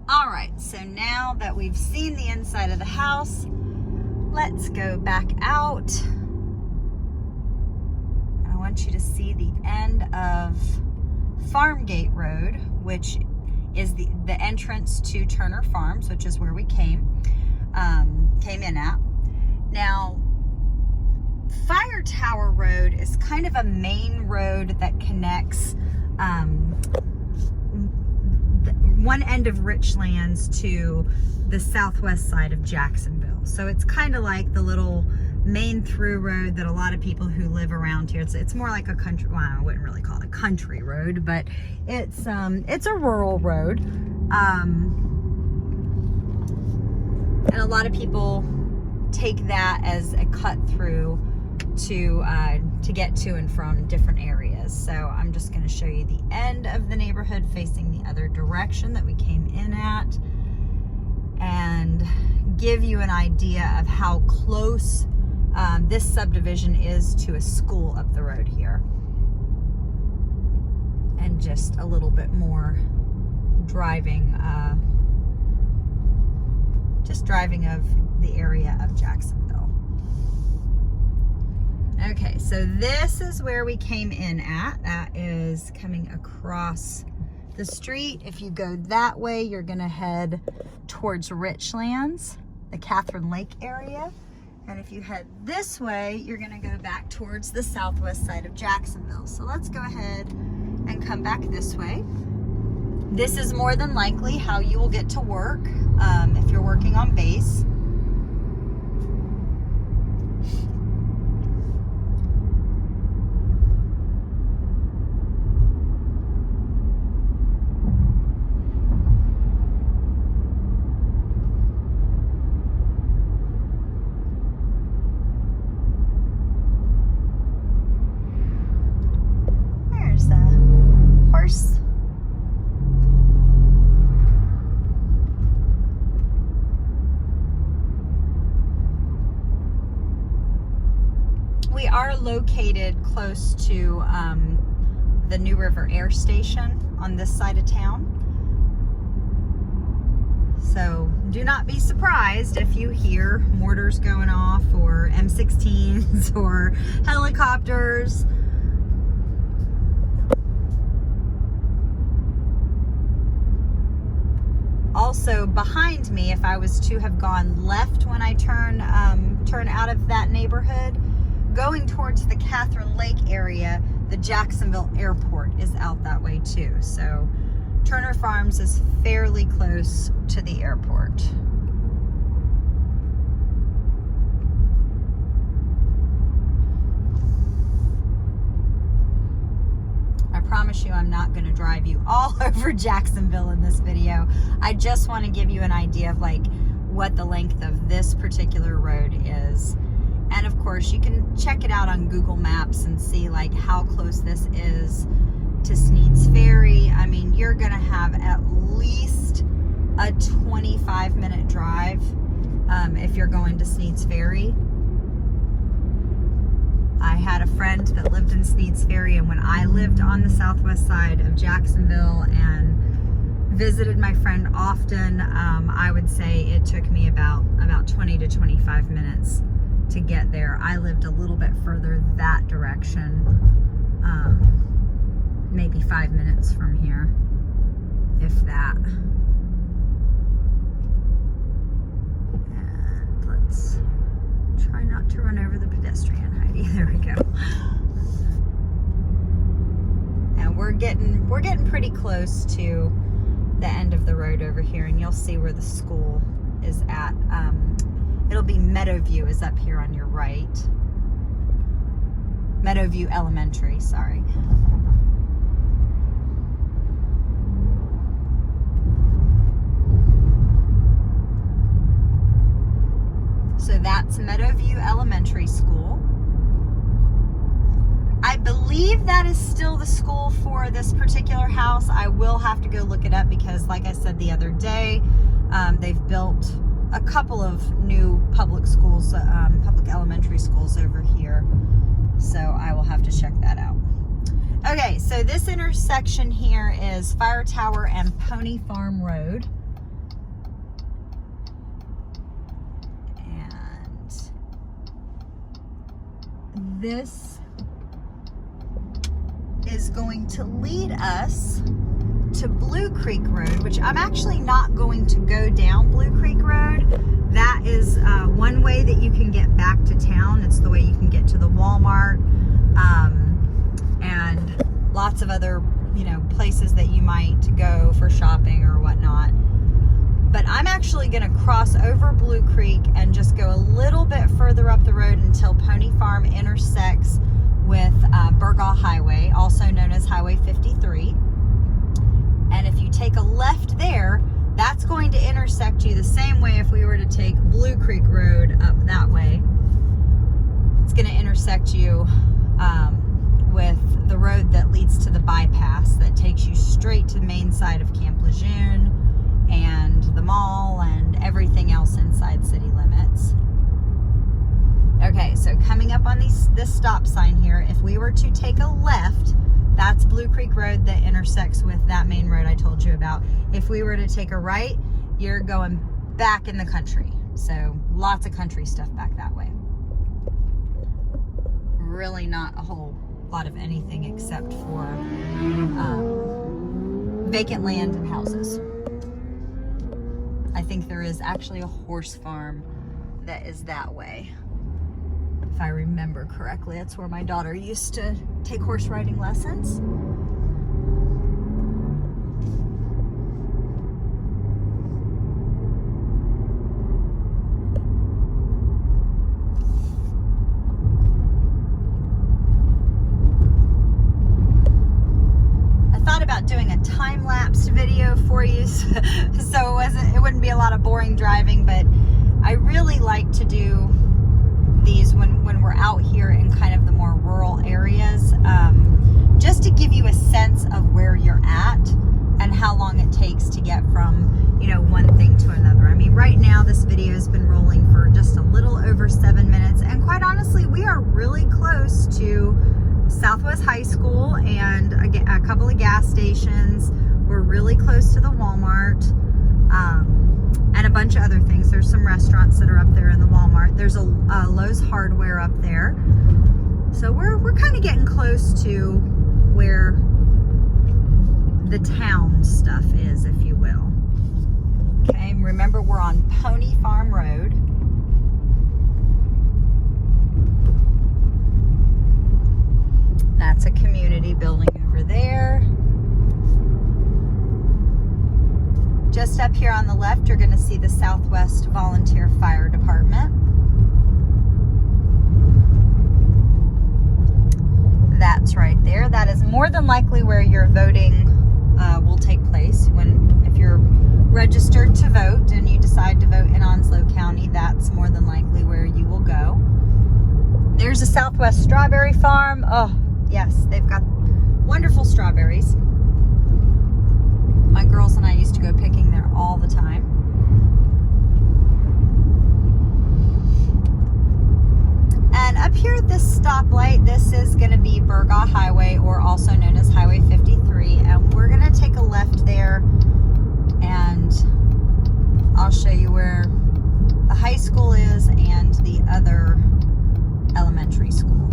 All right, so now that we've seen the inside of the house, let's go back out. And I want you to see the end of Farmgate Road, which is the entrance to Turner Farms, which is where we came in at. Now, Fire Tower Road is kind of a main road that connects one end of Richlands to the southwest side of Jacksonville. So it's kind of like the little main through road that a lot of people who live around here, it's more like a country, well, I wouldn't really call it a country road, but it's a rural road. And a lot of people take that as a cut through to get to and from different areas. So I'm just going to show you the end of the neighborhood facing the other direction that we came in at, and give you an idea of how close this subdivision is to a school up the road here, and just a little bit more driving of the area of Jacksonville. Okay, so this is where we came in at. That is coming across the street. If you go that way, you're gonna head towards Richlands, the Catherine Lake area. And if you head this way, you're gonna go back towards the southwest side of Jacksonville. So let's go ahead and come back this way. This is more than likely how you will get to work if you're working on base. There's a horse. We are located close to the New River Air Station on this side of town. So do not be surprised if you hear mortars going off, or M16s, or helicopters. Also behind me, if I was to have gone left when I turn out of that neighborhood, going towards the Catherine Lake area, the Jacksonville Airport is out that way too. So Turner Farms is fairly close to the airport. I promise you I'm not going to drive you all over Jacksonville in this video. I just want to give you an idea of like what the length of this particular road is. And of course, you can check it out on Google Maps and see like how close this is to Sneads Ferry. I mean, you're gonna have at least a 25-minute drive if you're going to Sneads Ferry. I had a friend that lived in Sneads Ferry, and when I lived on the southwest side of Jacksonville and visited my friend often, I would say it took me about 20 to 25 minutes to get there. I lived a little bit further that direction, maybe 5 minutes from here, if that. And let's try not to run over the pedestrian, Heidi. There we go. And we're getting pretty close to the end of the road over here, and you'll see where the school is at. It'll be Meadowview is up here on your right. Meadowview Elementary, sorry. So that's Meadowview Elementary School. I believe that is still the school for this particular house. I will have to go look it up because, like I said the other day, they've built a couple of new public schools, public elementary schools over here. So I will have to check that out. Okay, so this intersection here is Fire Tower and Pony Farm Road. this is going to lead us to Blue Creek Road, which I'm actually not going to go down Blue Creek Road. That is one way that you can get back to town. It's the way you can get to the Walmart and lots of other, places that you might go for shopping or whatnot. But I'm actually going to cross over Blue Creek and just go a little bit further up the road until Pony Farm intersects with Burgaw Highway, also known as Highway 53. And if you take a left there, that's going to intersect you the same way if we were to take Blue Creek Road up that way. It's going to intersect you with the road that leads to the bypass that takes you straight to the main side of Camp Lejeune and the mall and everything else inside city limits. Okay, so coming up on this stop sign here, if we were to take a left, that's Blue Creek Road that intersects with that main road I told you about. If we were to take a right, you're going back in the country. So lots of country stuff back that way. Really not a whole lot of anything except for vacant land and houses. I think there is actually a horse farm that is that way. If I remember correctly, that's where my daughter used to take horse riding lessons. I thought about doing a time-lapse video for you so it wouldn't be a lot of boring driving, but I really like to do these when we're out here in kind of the more rural areas, just to give you a sense of where you're at and how long it takes to get from one thing to another. I mean, right now this video has been rolling for just a little over 7 minutes, and quite honestly, we are really close to Southwest High School and a couple of gas stations. We're really close to the Walmart. And a bunch of other things. There's some restaurants that are up there in the Walmart. There's a Lowe's Hardware up there. So we're kind of getting close to where the town stuff is, if you will. Okay, remember we're on Pony Farm Road. That's a community building over there. Just up here on the left, you're going to see the Southwest Volunteer Fire Department. That's right there. That is more than likely where your voting will take place. If you're registered to vote and you decide to vote in Onslow County, that's more than likely where you will go. There's a Southwest Strawberry Farm. Oh, yes, they've got wonderful strawberries. My girls and I used to go picking there all the time. And up here at this stoplight, this is going to be Burgaw Highway, or also known as Highway 53. And we're going to take a left there, and I'll show you where the high school is and the other elementary school.